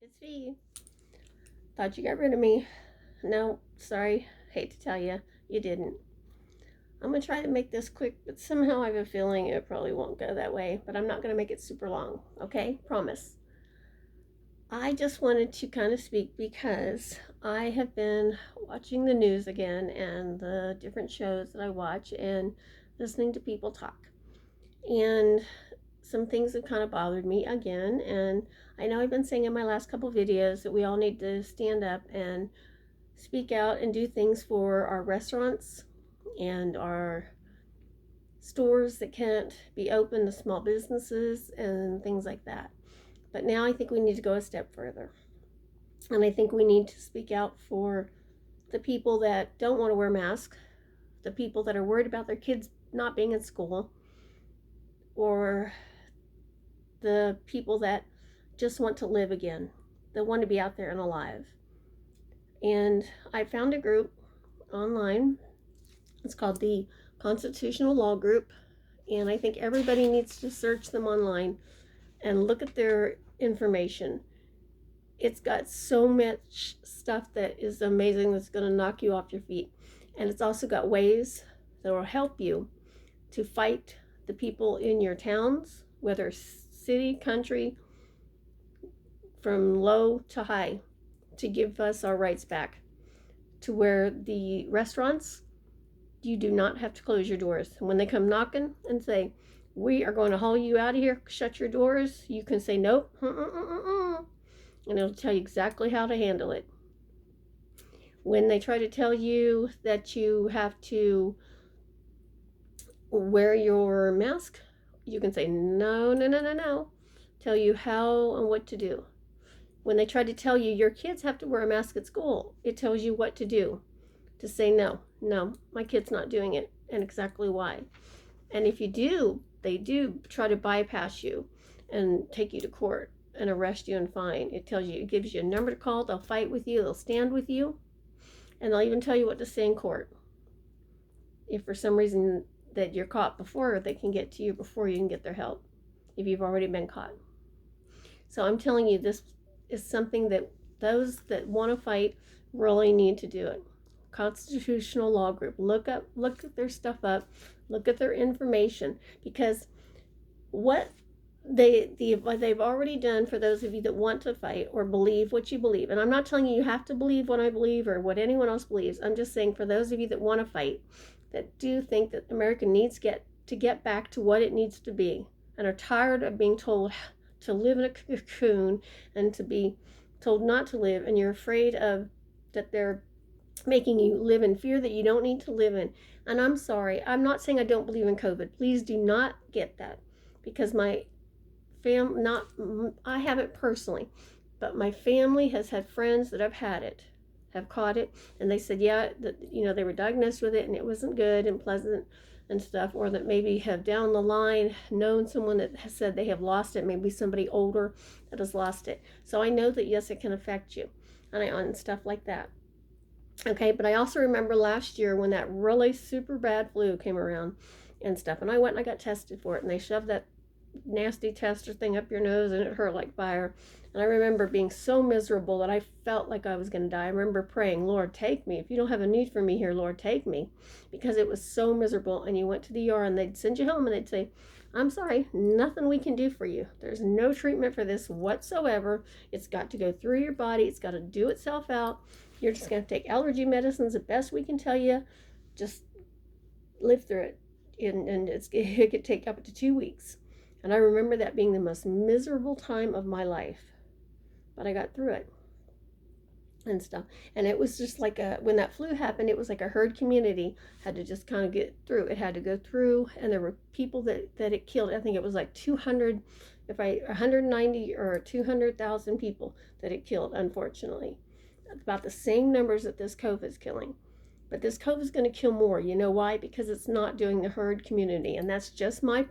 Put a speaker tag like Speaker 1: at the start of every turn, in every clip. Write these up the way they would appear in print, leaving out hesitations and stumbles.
Speaker 1: It's me. Thought you got rid of me. No, sorry. Hate to tell you, you didn't. I'm gonna try to make this quick, but somehow I have a feeling it probably won't go that way. But I'm not gonna make it super long, okay? Promise. I just wanted to kind of speak because I have been watching the news again and the different shows that I watch and listening to people talk. And some things have kind of bothered me again. And I know I've been saying in my last couple videos that we all need to stand up and speak out and do things for our restaurants and our stores that can't be open, the small businesses and things like that. But now I think we need to go a step further. And I think we need to speak out for the people that don't want to wear masks, the people that are worried about their kids not being in school, or the people that just want to live again, that want to be out there and alive. And I found a group online. It's called the Constitutional Law Group. And I think everybody needs to search them online and look at their information. It's got so much stuff that is amazing that's going to knock you off your feet. And it's also got ways that will help you to fight the people in your towns, whether city, country, from low to high, to give us our rights back. To where the restaurants, you do not have to close your doors. When they come knocking and say, we are going to haul you out of here, shut your doors, you can say nope, and it'll tell you exactly how to handle it. When they try to tell you that you have to wear your mask, you can say no, no, no, no, no. Tell you how and what to do. When they try to tell you your kids have to wear a mask at school, it tells you what to do. To say no, no, my kid's not doing it, and exactly why. And if you do, they do try to bypass you and take you to court and arrest you and fine. It tells you, it gives you a number to call. They'll fight with you, they'll stand with you, and they'll even tell you what to say in court. If for some reason that you're caught before, they can get to you before you can get their help, if you've already been caught. So I'm telling you, this is something that those that want to fight really need to do it. Constitutional Law Group. Look at their stuff up, look at their information, because what they've already done for those of you that want to fight or believe what you believe. And I'm not telling you have to believe what I believe or what anyone else believes. I'm just saying for those of you that want to fight, that do think that America needs to get back to what it needs to be, and are tired of being told to live in a cocoon and to be told not to live, and you're afraid of that they're making you live in fear that you don't need to live in. And I'm sorry, I'm not saying I don't believe in COVID. Please do not get that, because my not I haven't personally, but my family has had friends that have had it, have caught it, and they said, yeah, that they were diagnosed with it and it wasn't good and pleasant and stuff, or that maybe have down the line known someone that has said they have lost it, maybe somebody older that has lost it. So I know that yes, it can affect you, and stuff like that. Okay, but I also remember last year when that really super bad flu came around and stuff, and I went and I got tested for it, and they shoved that nasty tester thing up your nose and it hurt like fire. And I remember being so miserable that I felt like I was going to die. I remember praying, Lord, take me. If you don't have a need for me here, Lord, take me. Because it was so miserable. And you went to the ER and they'd send you home and they'd say, I'm sorry, nothing we can do for you. There's no treatment for this whatsoever. It's got to go through your body. It's got to do itself out. You're just going to take allergy medicines the best we can tell you. Just live through it. And it could take up to 2 weeks. And I remember that being the most miserable time of my life. But I got through it and stuff. And it was just like when that flu happened, it was like a herd community had to just kind of get through. It had to go through, and there were people that it killed. I think it was like 190 or 200,000 people that it killed, unfortunately. About the same numbers that this COVID is killing. But this COVID is going to kill more. You know why? Because it's not doing the herd community. And that's just my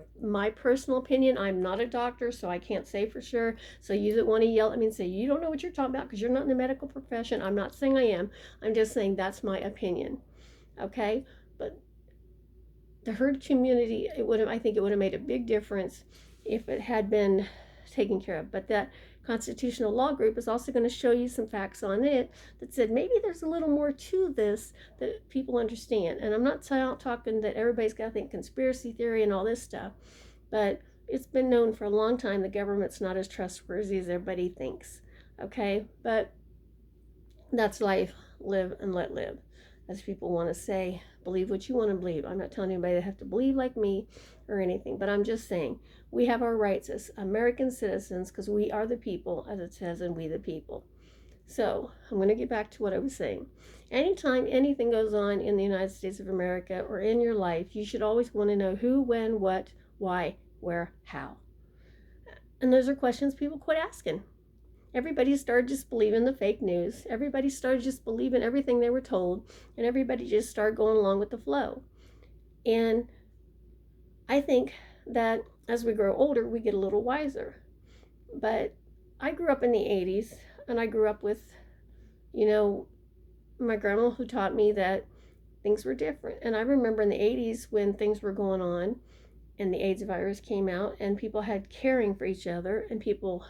Speaker 1: personal opinion. I'm not a doctor, so I can't say for sure. So you that want to yell at me and say, you don't know what you're talking about because you're not in the medical profession. I'm not saying I am. I'm just saying that's my opinion. Okay? But the herd community, I think it would have made a big difference if it had been taken care of. But that constitutional law group is also going to show you some facts on it that said maybe there's a little more to this that people understand. And I'm not talking that everybody's got to think conspiracy theory and all this stuff, but it's been known for a long time the government's not as trustworthy as everybody thinks. Okay, but that's life. Live and let live, as people want to say. Believe what you want to believe. I'm not telling anybody they have to believe like me or anything, but I'm just saying we have our rights as American citizens because we are the people, as it says, and we the people. So I'm going to get back to what I was saying. Anytime anything goes on in the United States of America or in your life, you should always want to know who, when, what, why, where, how. And those are questions people quit asking. Everybody started just believing the fake news. Everybody started just believing everything they were told, and everybody just started going along with the flow. And I think that as we grow older, we get a little wiser. But I grew up in the 80s, and I grew up with, my grandma who taught me that things were different. And I remember in the 80s when things were going on, and the AIDS virus came out, and people had caring for each other, and people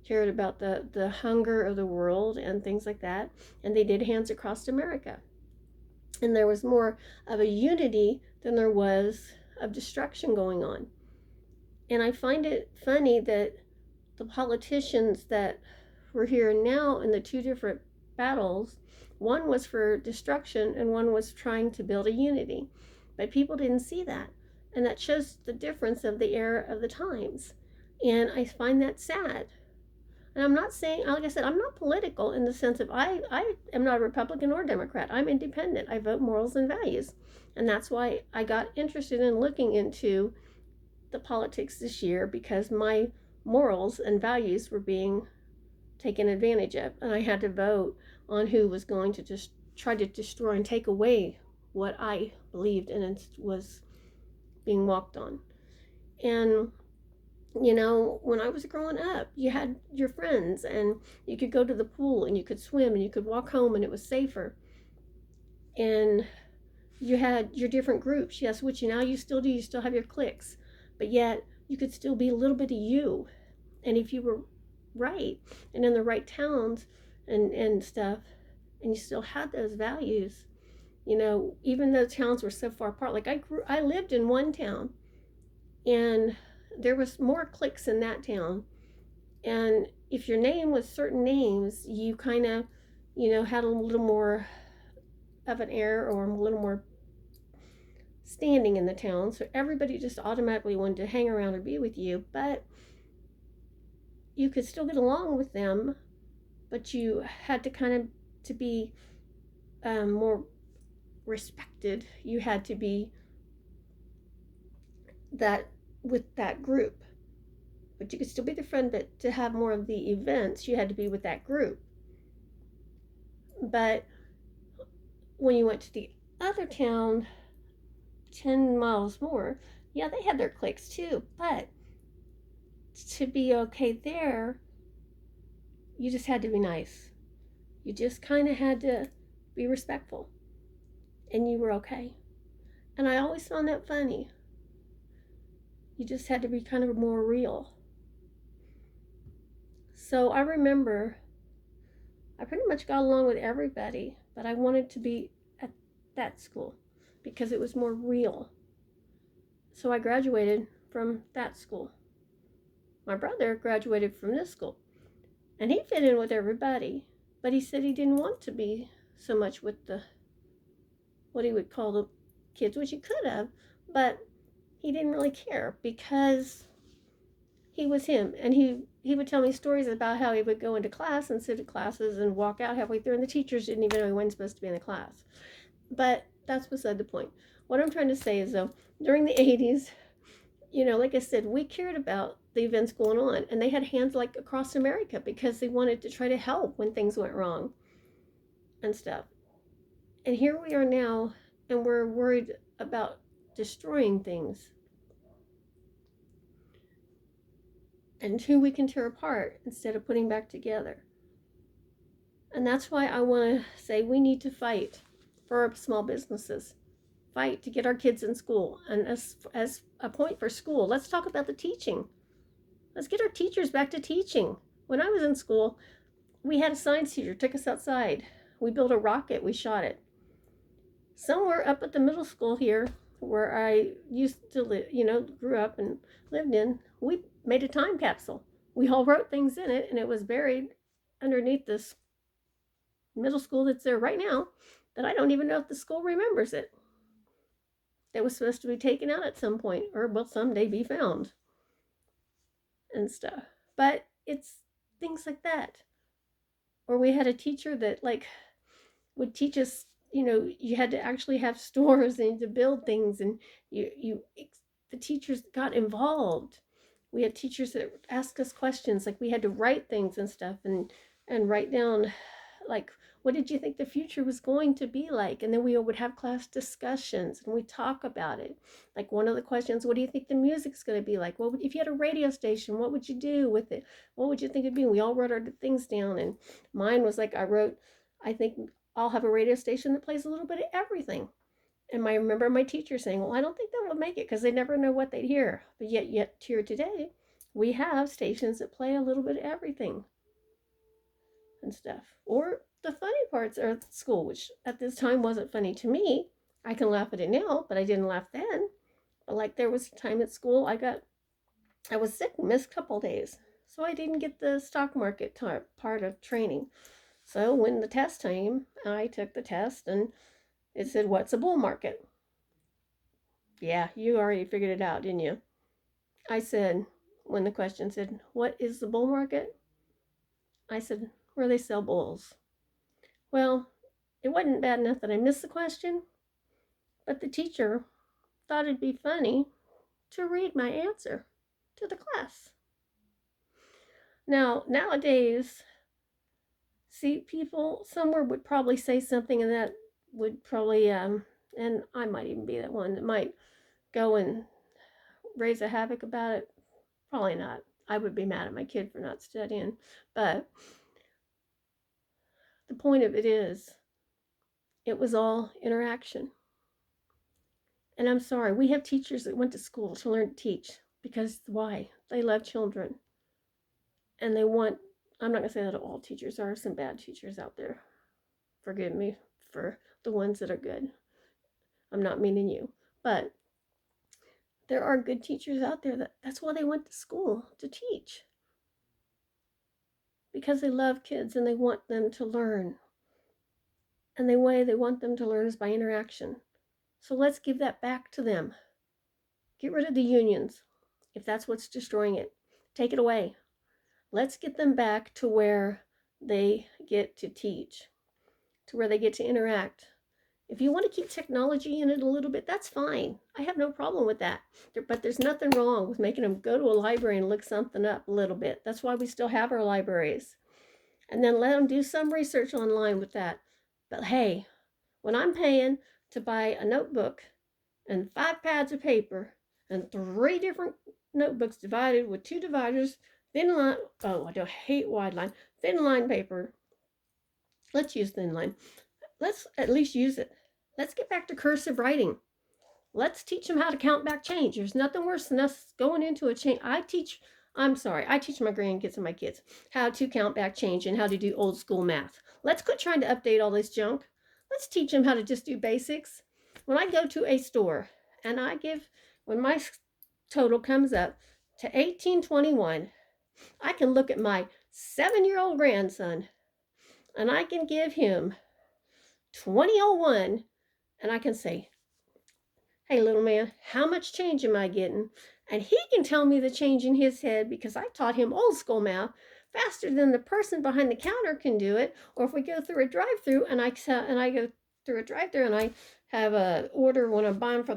Speaker 1: cared about the hunger of the world and things like that. And they did Hands Across America. And there was more of a unity than there was of destruction going on. And I find it funny that the politicians that were here now in the two different battles, one was for destruction and one was trying to build a unity. But people didn't see that. And that shows the difference of the era of the times. And I find that sad. And I'm not saying, like I said, I'm not political in the sense of I am not a Republican or Democrat. I'm independent. I vote morals and values. And that's why I got interested in looking into the politics this year, because my morals and values were being taken advantage of. And I had to vote on who was going to just try to destroy and take away what I believed and was being walked on. And when I was growing up, you had your friends and you could go to the pool and you could swim and you could walk home and it was safer. And you had your different groups. Yes, which now you still do. You still have your cliques. But yet you could still be a little bit of you. And if you were right and in the right towns and stuff, and you still had those values, even though towns were so far apart. Like I lived in one town, and there was more cliques in that town. And if your name was certain names, you kind of, had a little more of an air or a little more standing in the town. So everybody just automatically wanted to hang around or be with you. But you could still get along with them, but you had to kind of, to be more respected, you had to be that with that group. But you could still be the friend, but to have more of the events, you had to be with that group. But when you went to the other town, 10 miles more, yeah, they had their cliques too. But to be okay there, you just had to be nice. You just kind of had to be respectful. And you were okay. And I always found that funny. You just had to be kind of more real. So I remember I pretty much got along with everybody, but I wanted to be at that school because it was more real. So I graduated from that school. My brother graduated from this school, and he fit in with everybody, but he said he didn't want to be so much with what he would call the kids, which he could have, but he didn't really care because he was him. And he would tell me stories about how he would go into class and sit at classes and walk out halfway through, and the teachers didn't even know he wasn't supposed to be in the class. But that's beside the point. What I'm trying to say is, though, during the 80s, like I said, we cared about the events going on, and they had Hands like across America because they wanted to try to help when things went wrong and stuff. And here we are now, and we're worried about destroying things and who we can tear apart instead of putting back together. And that's why I want to say we need to fight for our small businesses. Fight to get our kids in school. And as a point for school, let's talk about the teaching. Let's get our teachers back to teaching. When I was in school, we had a science teacher took us outside. We built a rocket, we shot it. Somewhere up at the middle school here, where I used to live, grew up and lived in, we made a time capsule. We all wrote things in it, and it was buried underneath this middle school that's there right now that I don't even know if the school remembers it. That was supposed to be taken out at some point, or will someday be found and stuff. But it's things like that. Or we had a teacher that would teach us, you had to actually have stores and to build things, and you the teachers got involved. We had teachers that asked us questions, like we had to write things and stuff, and write down, like, what did you think the future was going to be like? And then we would have class discussions and we talk about it. Like one of the questions, what do you think the music's going to be like? Well, if you had a radio station, what would you do with it? What would you think it'd be? And we all wrote our things down, and mine was like, I think I'll have a radio station that plays a little bit of everything. And I remember my teacher saying, well, I don't think that will make it because they never know what they'd hear. But yet here today, we have stations that play a little bit of everything and stuff. Or the funny parts are at school, which at this time wasn't funny to me. I can laugh at it now, but I didn't laugh then. But like there was a time at school I was sick, missed a couple days. So I didn't get the stock market part of training. So when the test came, I took the test and it said, what's a bull market? Yeah, you already figured it out, didn't you? I said, when the question said, what is the bull market? I said, where they sell bulls. Well, it wasn't bad enough that I missed the question, but the teacher thought it'd be funny to read my answer to the class. Now, nowadays, see, people somewhere would probably say something, and that would probably, and I might even be that one that might go and raise a havoc about it. Probably not. I would be mad at my kid for not studying. But the point of it is, it was all interaction. And I'm sorry, we have teachers that went to school to learn to teach because why? They love children. And they want, I'm not going to say that all teachers are, some bad teachers out there. Forgive me for the ones that are good. I'm not meaning you. But there are good teachers out there that's why they went to school, to teach. Because they love kids and they want them to learn. And the way they want them to learn is by interaction. So let's give that back to them. Get rid of the unions, if that's what's destroying it. Take it away. Let's get them back to where they get to teach, to where they get to interact. If you want to keep technology in it a little bit, that's fine. I have no problem with that. But there's nothing wrong with making them go to a library and look something up a little bit. That's why we still have our libraries. And then let them do some research online with that. But hey, when I'm paying to buy a notebook and 5 pads of paper and 3 different notebooks divided with 2 dividers, thin line, oh, I don't hate wide line, thin line paper. Let's use thin line. Let's at least use it. Let's get back to cursive writing. Let's teach them how to count back change. There's nothing worse than us going into a change. I teach my grandkids and my kids how to count back change and how to do old school math. Let's quit trying to update all this junk. Let's teach them how to just do basics. When I go to a store and when my total comes up to 1821, I can look at my 7-year-old grandson and I can give him 2001 and I can say, hey, little man, how much change am I getting? And he can tell me the change in his head because I taught him old school math faster than the person behind the counter can do it. Or if we go through a drive-through and I go through a drive-through and I have a order when we're buying for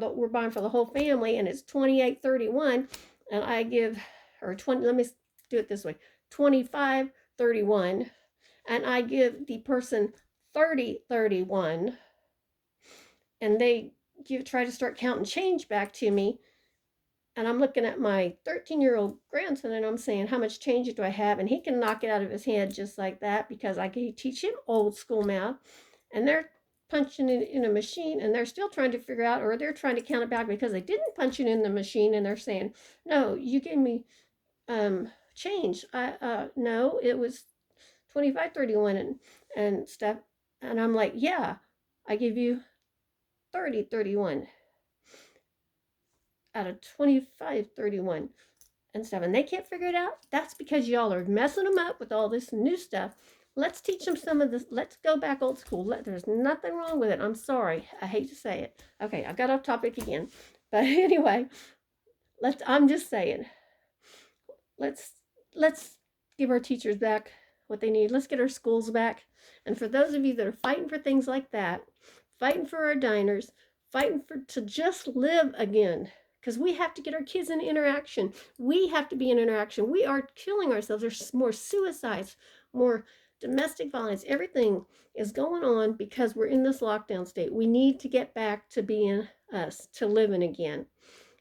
Speaker 1: the whole family and it's 28.31 and I give, or 20, let me do it this way, 25.31 and I give the person 30.31 and they try to start counting change back to me, and I'm looking at my 13-year-old grandson and I'm saying, how much change do I have? And he can knock it out of his head just like that because I can teach him old school math, and they're punching it in a machine and they're still trying to figure out, or they're trying to count it back because they didn't punch it in the machine and they're saying, no, you gave me changed. No, it was 25-31 and stuff. And I'm like, yeah, I give you 30-31 out of 25-31 and stuff. And they can't figure it out. That's because y'all are messing them up with all this new stuff. Let's teach them some of this. Let's go back old school. There's nothing wrong with it. I'm sorry. I hate to say it. Okay, I got off topic again. But anyway, I'm just saying, let's let's give our teachers back what they need. Let's get our schools back. And for those of you that are fighting for things like that, fighting for our diners, fighting for to just live again, because we have to get our kids in interaction. We have to be in interaction. We are killing ourselves. There's more suicides, more domestic violence. Everything is going on because we're in this lockdown state. We need to get back to being us, to living again.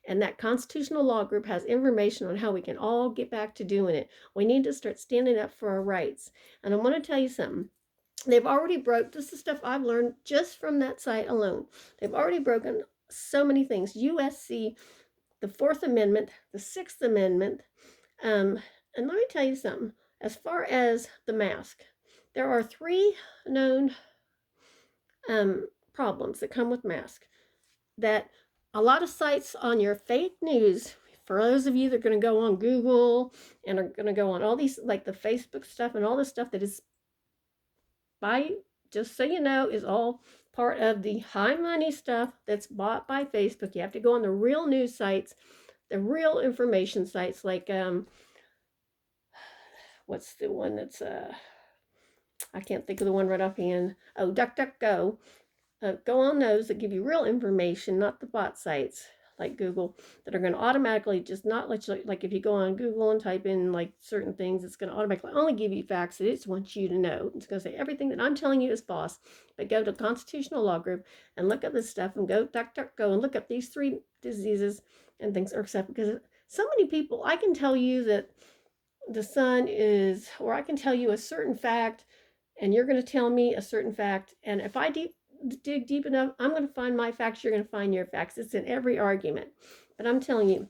Speaker 1: And that constitutional law group has information on how we can all get back to doing it. We need to start standing up for our rights. And I want to tell you something. They've already broke, this is stuff I've learned just from that site alone. They've already broken so many things. USC, the Fourth Amendment, the Sixth Amendment. And let me tell you something. As far as the mask, there are 3 known problems that come with mask that a lot of sites on your fake news, for those of you that are going to go on Google and are going to go on all these, like the Facebook stuff and all this stuff that is just so you know, is all part of the high money stuff that's bought by Facebook. You have to go on the real news sites, the real information sites, like what's the one that's I can't think of the one right offhand. Oh, DuckDuckGo. Go on those that give you real information, not the bot sites like Google that are going to automatically just not let you, like if you go on Google and type in like certain things, it's going to automatically only give you facts that it just wants you to know. It's going to say everything that I'm telling you is false. But go to Constitutional Law Group and look up this stuff and go DuckDuckGo and look up these 3 diseases and things or stuff, because so many people, I can tell you that the sun is, or I can tell you a certain fact and you're going to tell me a certain fact, and if I dig deep enough, I'm going to find my facts, you're going to find your facts. It's in every argument. But I'm telling you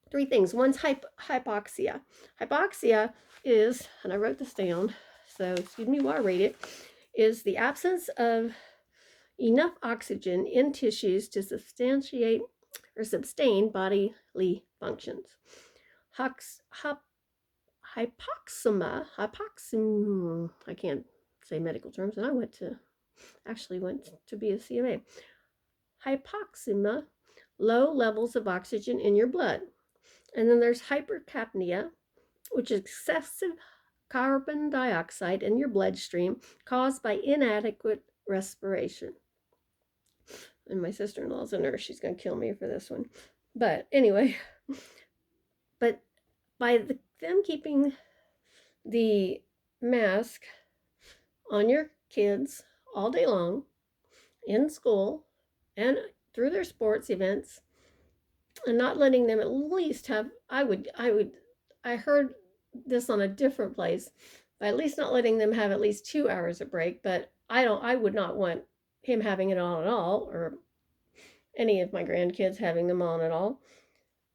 Speaker 1: 3 things. One's hypoxia. Hypoxia is, and I wrote this down, so excuse me while I read it, is the absence of enough oxygen in tissues to substantiate or sustain bodily functions. Hypoxema, I can't say medical terms, and I actually went to be a CMA. Hypoxema, low levels of oxygen in your blood. And then there's hypercapnia, which is excessive carbon dioxide in your bloodstream caused by inadequate respiration. And my sister-in-law's a nurse. She's going to kill me for this one. But anyway, but by them keeping the mask on your kids all day long in school and through their sports events, and not letting them at least have, I heard this on a different place, but at least not letting them have at least 2 hours of break. But I would not want him having it on at all, or any of my grandkids having them on at all.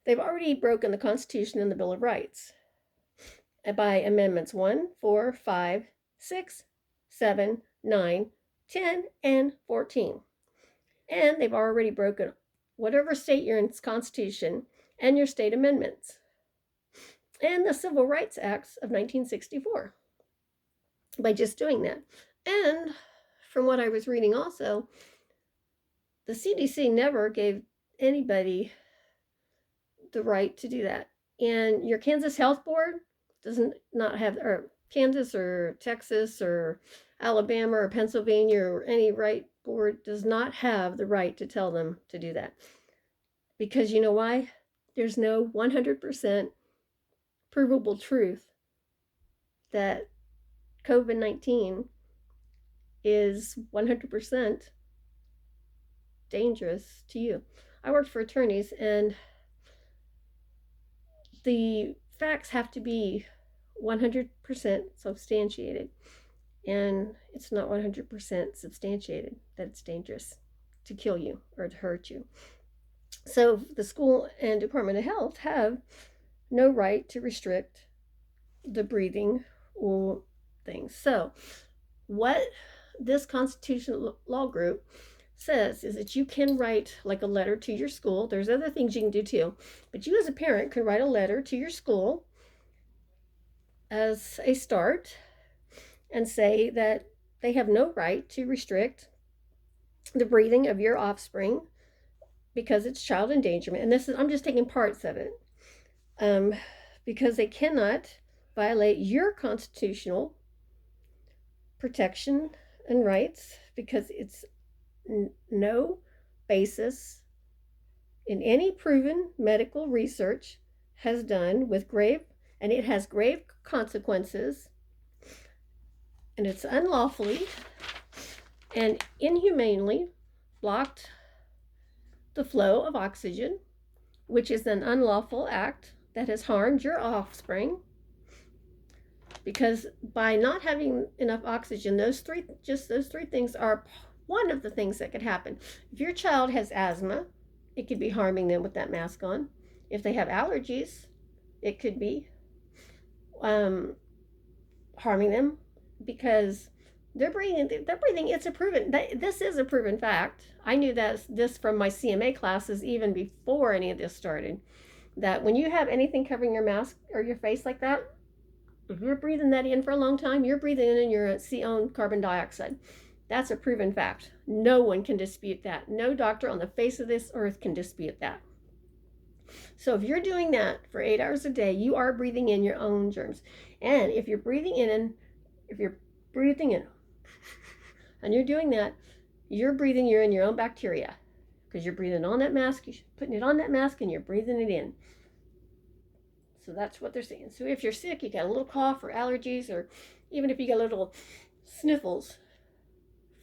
Speaker 1: They've already broken the Constitution and the Bill of Rights by amendments 1, 4, 5, 6, 7, 9, 10, and 14. And they've already broken whatever state you're in, its Constitution and your state amendments and the Civil Rights Acts of 1964 by just doing that. And from what I was reading also, the CDC never gave anybody the right to do that. And your Kansas Health Board doesn't not have, or Kansas or Texas or Alabama or Pennsylvania or any right board does not have the right to tell them to do that. Because you know why? There's no 100% provable truth that COVID-19 is 100% dangerous to you. I worked for attorneys, and the facts have to be 100% substantiated, and it's not 100% substantiated that it's dangerous to kill you or to hurt you. So the school and Department of Health have no right to restrict the breathing or things. So, what this constitutional law group says is that you can write like a letter to your school. There's other things you can do too, but you as a parent can write a letter to your school as a start and say that they have no right to restrict the breathing of your offspring because it's child endangerment. And this is, I'm just taking parts of it, um, because they cannot violate your constitutional protection and rights because it's no basis in any proven medical research has done with grave, and it has grave consequences, and it's unlawfully and inhumanely blocked the flow of oxygen, which is an unlawful act that has harmed your offspring. Because by not having enough oxygen, those three things are one of the things that could happen. If your child has asthma, it could be harming them with that mask on. If they have allergies, it could be harming them because they're breathing. It's a proven. This is a proven fact. I knew this from my CMA classes even before any of this started. That when you have anything covering your mask or your face like that, if you're breathing that in for a long time, you're breathing in your own carbon dioxide. That's a proven fact. No one can dispute that. No doctor on the face of this earth can dispute that. So if you're doing that for 8 hours a day, you are breathing in your own germs. And if you're breathing in and you're doing that, you're in your own bacteria because you're breathing on that mask, you're putting it on that mask and you're breathing it in. So that's what they're saying. So if you're sick, you got a little cough or allergies, or even if you got little sniffles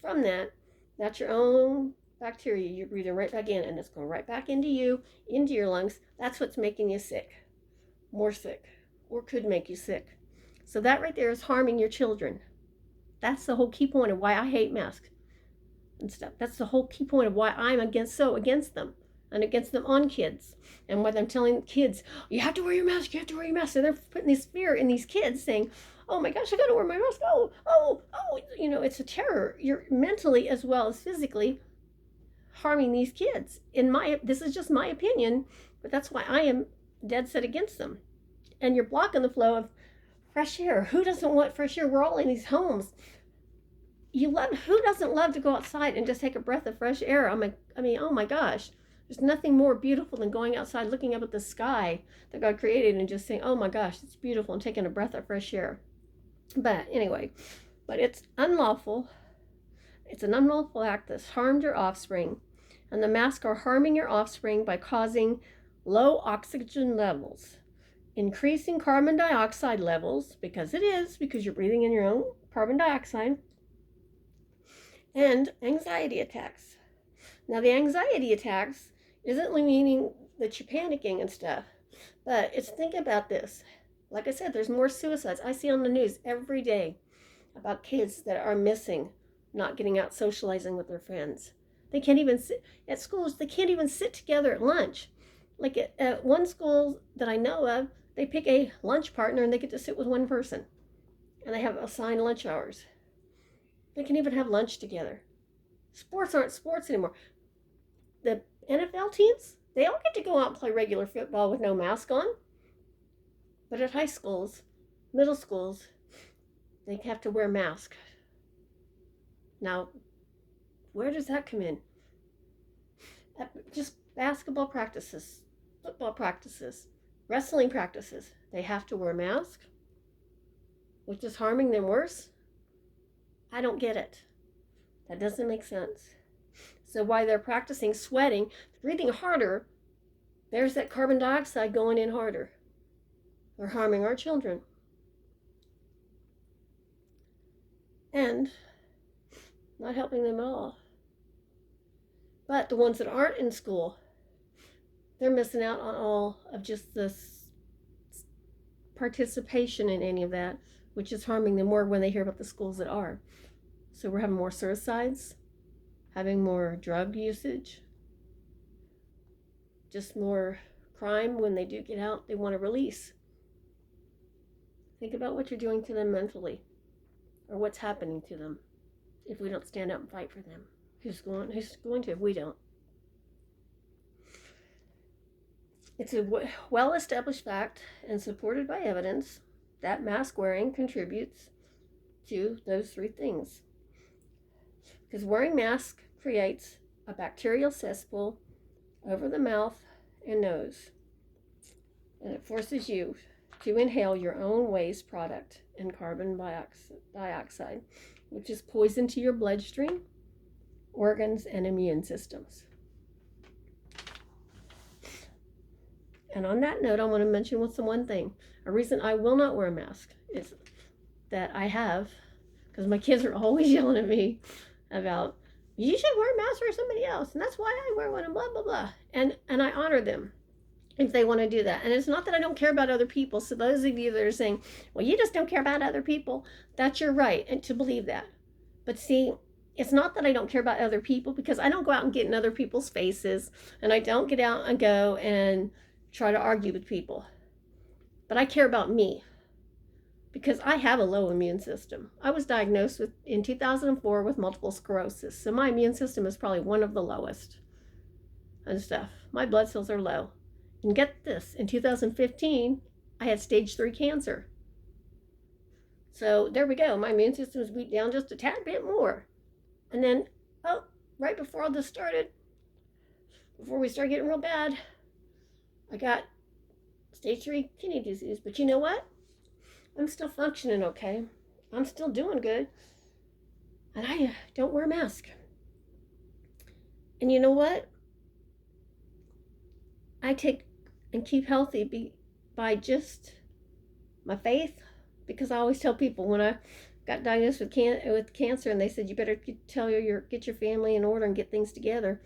Speaker 1: from that, that's your own bacteria. You're breathing right back in and it's going right back into you, into your lungs. That's what's making you sick, more sick, or could make you sick. So that right there is harming your children. That's the whole key point of why I hate masks and stuff. That's the whole key point of why I'm against them and against them on kids. And why I'm telling kids, you have to wear your mask, you have to wear your mask. And they're putting this fear in these kids saying, oh my gosh, I gotta wear my mask. Oh, it's a terror. You're mentally as well as physically harming these kids. This is just my opinion, but that's why I am dead set against them. And you're blocking the flow of fresh air. Who doesn't want fresh air? We're all in these homes. Who doesn't love to go outside and just take a breath of fresh air? Oh my gosh. There's nothing more beautiful than going outside, looking up at the sky that God created and just saying, oh my gosh, it's beautiful, and taking a breath of fresh air. But anyway, it's unlawful. It's an unlawful act that's harmed your offspring. And the masks are harming your offspring by causing low oxygen levels, increasing carbon dioxide levels, because you're breathing in your own carbon dioxide, and anxiety attacks. Now, the anxiety attacks isn't meaning that you're panicking and stuff, but think about this. Like I said, there's more suicides. I see on the news every day about kids that are missing, not getting out socializing with their friends. They can't even sit at schools. They can't even sit together at lunch. Like at one school that I know of, they pick a lunch partner and they get to sit with one person. And they have assigned lunch hours. They can even have lunch together. Sports aren't sports anymore. The NFL teams, they all get to go out and play regular football with no mask on. But at high schools, middle schools, they have to wear masks. Now, where does that come in? Just basketball practices, football practices, wrestling practices. They have to wear a mask, which is harming them worse. I don't get it. That doesn't make sense. So while they're practicing sweating, breathing harder, there's that carbon dioxide going in harder. They're harming our children. And not helping them at all. But the ones that aren't in school, they're missing out on all of just this participation in any of that, which is harming them more when they hear about the schools that are. So we're having more suicides, having more drug usage, just more crime when they do get out, they want to release. Think about what you're doing to them mentally, or what's happening to them if we don't stand up and fight for them. Who's going to if we don't? It's a well-established fact and supported by evidence that mask wearing contributes to those three things. Because wearing masks creates a bacterial cesspool over the mouth and nose, and it forces you to inhale your own waste product and carbon dioxide, which is poison to your bloodstream, organs, and immune systems. And on that note, I want to mention one thing. A reason I will not wear a mask is that I have, because my kids are always yelling at me about, you should wear a mask for somebody else, and that's why I wear one, and blah, blah, blah. And I honor them if they want to do that. And it's not that I don't care about other people. So those of you that are saying, well, you just don't care about other people, that's your right and to believe that. But see, it's not that I don't care about other people, because I don't go out and get in other people's faces, and I don't get out and go and try to argue with people. But I care about me, because I have a low immune system. I was diagnosed in 2004 with multiple sclerosis, so my immune system is probably one of the lowest and stuff. My blood cells are low. And get this, in 2015, I had stage 3 cancer. So there we go. My immune system is beat down just a tad bit more. And then, right before all this started, before we started getting real bad, I got stage 3 kidney disease. But you know what? I'm still functioning okay. I'm still doing good. And I don't wear a mask. And you know what? I take and keep healthy by just my faith, because I always tell people when I got diagnosed with cancer and they said, you better get your family in order and get things together.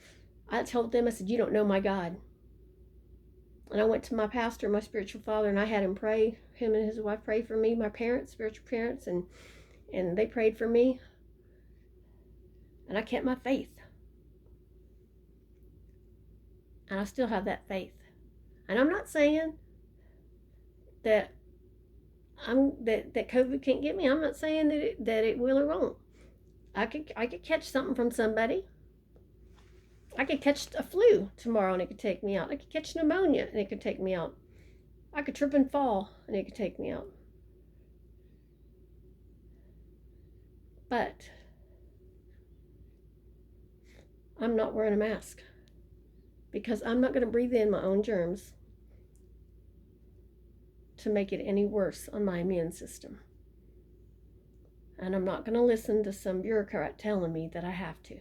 Speaker 1: I told them, I said, you don't know my God. And I went to my pastor, my spiritual father, and I had him and his wife pray for me, my parents, spiritual parents, and they prayed for me. And I kept my faith. And I still have that faith. And I'm not saying that that COVID can't get me. I'm not saying that it will or won't. I could catch something from somebody. I could catch a flu tomorrow and it could take me out. I could catch pneumonia and it could take me out. I could trip and fall and it could take me out. But I'm not wearing a mask, because I'm not going to breathe in my own germs to make it any worse on my immune system. And I'm not going to listen to some bureaucrat telling me that I have to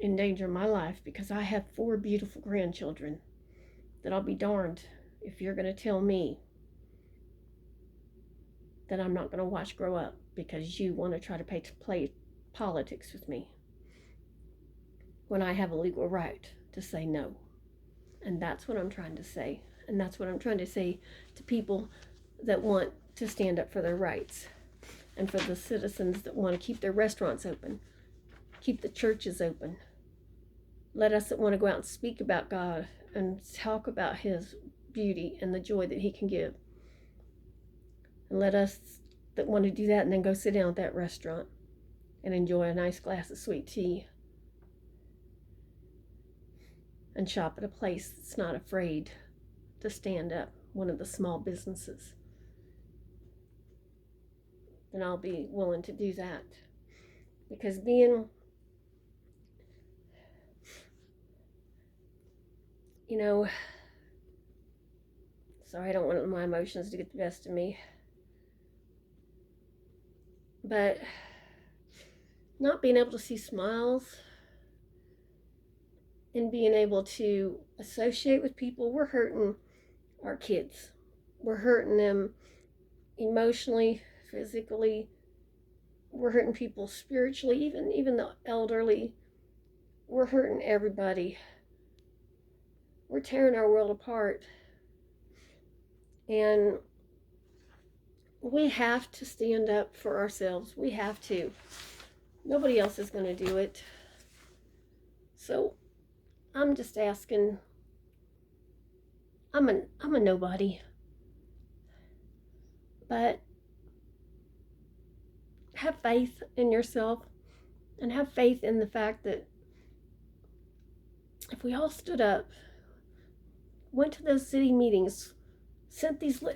Speaker 1: endanger my life, because I have 4 beautiful grandchildren that I'll be darned if you're going to tell me that I'm not going to watch grow up because you want to try to play politics with me, when I have a legal right to say no. And that's what I'm trying to say. And that's what I'm trying to say to people that want to stand up for their rights, and for the citizens that want to keep their restaurants open, keep the churches open. Let us that want to go out and speak about God and talk about His beauty and the joy that He can give. And let us that want to do that and then go sit down at that restaurant and enjoy a nice glass of sweet tea and shop at a place that's not afraid to stand up, one of the small businesses. Then I'll be willing to do that. Because sorry, I don't want my emotions to get the best of me. But not being able to see smiles and being able to associate with people, we're hurting our kids. We're hurting them emotionally, physically. We're hurting people spiritually, even the elderly. We're hurting everybody. We're tearing our world apart. And we have to stand up for ourselves. We have to. Nobody else is going to do it. So I'm just asking. I'm a nobody. But have faith in yourself and have faith in the fact that if we all stood up, went to those city meetings,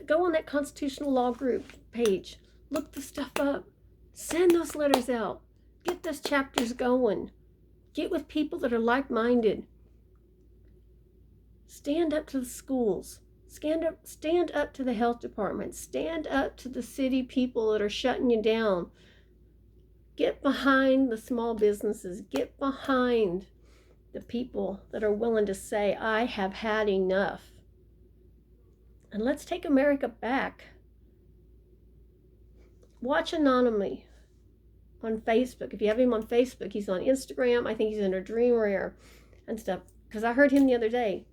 Speaker 1: go on that constitutional law group page, look the stuff up, send those letters out, get those chapters going, get with people that are like-minded, stand up to the schools, stand up to the health department, stand up to the city people that are shutting you down. Get behind the small businesses, get behind the people that are willing to say, I have had enough. And let's take America back. Watch Anonymous on Facebook. If you have him on Facebook, he's on Instagram. I think he's under Dream Rare and stuff. Because I heard him the other day.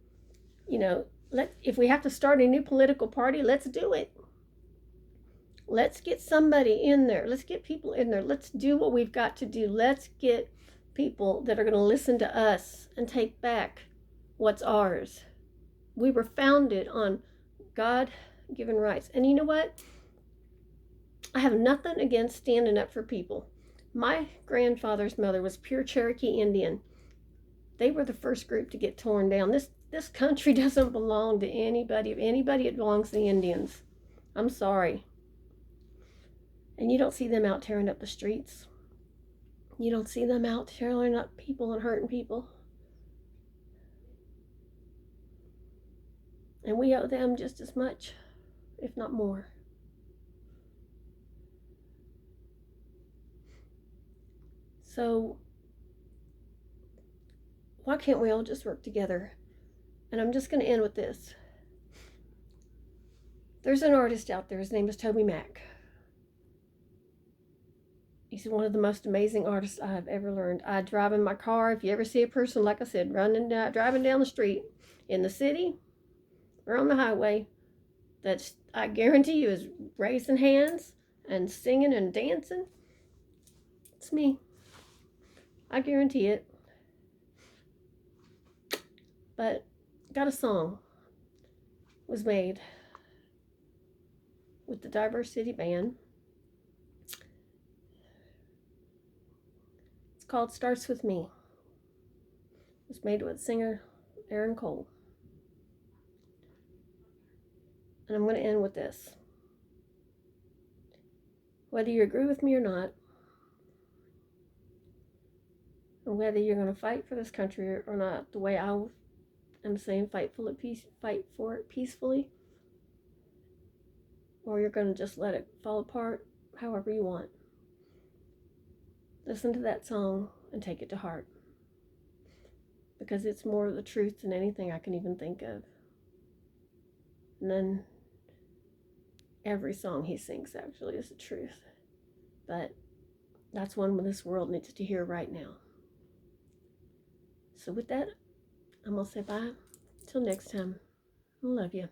Speaker 1: If we have to start a new political party, let's do it. Let's get somebody in there. Let's get people in there. Let's do what we've got to do. Let's get people that are going to listen to us and take back what's ours. We were founded on God-given rights. And you know what? I have nothing against standing up for people. My grandfather's mother was pure Cherokee Indian. They were the first group to get torn down. This country doesn't belong to anybody. If anybody, it belongs to the Indians. I'm sorry. And you don't see them out tearing up the streets. You don't see them out tearing up people and hurting people. And we owe them just as much, if not more. So why can't we all just work together? And I'm just going to end with this. There's an artist out there. His name is Toby Mac. He's one of the most amazing artists I have ever learned. I drive in my car. If you ever see a person, like I said, driving down the street in the city or on the highway, that I guarantee you is raising hands and singing and dancing, it's me. I guarantee it. But got a song was made with the Diverse City Band. It's called Starts With Me. It was made with singer Aaron Cole. And I'm going to end with this. Whether you agree with me or not, and whether you're going to fight for this country or not, the way I am saying fight for it peacefully, or you're going to just let it fall apart however you want. Listen to that song and take it to heart, because it's more the truth than anything I can even think of. And then every song he sings actually is the truth. But that's one this world needs to hear right now. So with that, I'm going to say bye. Till next time. I love you.